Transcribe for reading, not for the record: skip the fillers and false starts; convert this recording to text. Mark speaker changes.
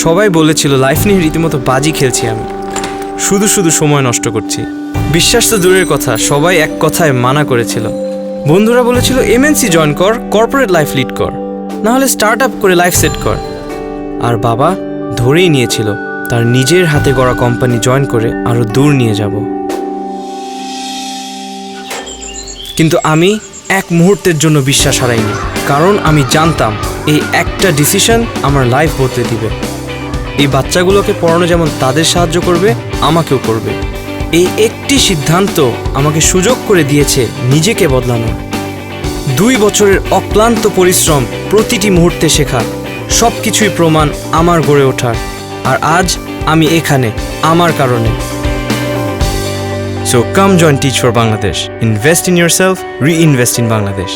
Speaker 1: সবাই বলেছিল লাইফ নিয়ে রীতিমতো বাজি খেলছি আমি, শুধু শুধু সময় নষ্ট করছি। বিশ্বাস তো দূরের কথা, সবাই এক কথায় মানা করেছিল। বন্ধুরা বলেছিল এমএনসি জয়েন কর, কর্পোরেট লাইফ লিড কর, না হলে স্টার্ট আপ করে লাইফ সেট কর। আর বাবা ধরেই নিয়েছিল তার নিজের হাতে গড়া কোম্পানি জয়েন করে আরও দূর নিয়ে যাব। কিন্তু আমি এক মুহূর্তের জন্য বিশ্বাস হারাইনি, কারণ আমি জানতাম এই একটা ডিসিশন আমার লাইফ বদলে দিবে। এই বাচ্চাগুলোকে পড়ানো যেমন তাদের সাহায্য করবে, আমাকেও করবে। এই একটি সিদ্ধান্ত আমাকে সুযোগ করে দিয়েছে নিজেকে বদলানোর। 2 বছরের অক্লান্ত পরিশ্রম, প্রতিটি মুহূর্তে শেখা, সব কিছুই প্রমাণ আমার গড়ে ওঠার। আর আজ আমি এখানে আমার কারণে। So come join Teach for Bangladesh. Invest in yourself, reinvest in Bangladesh.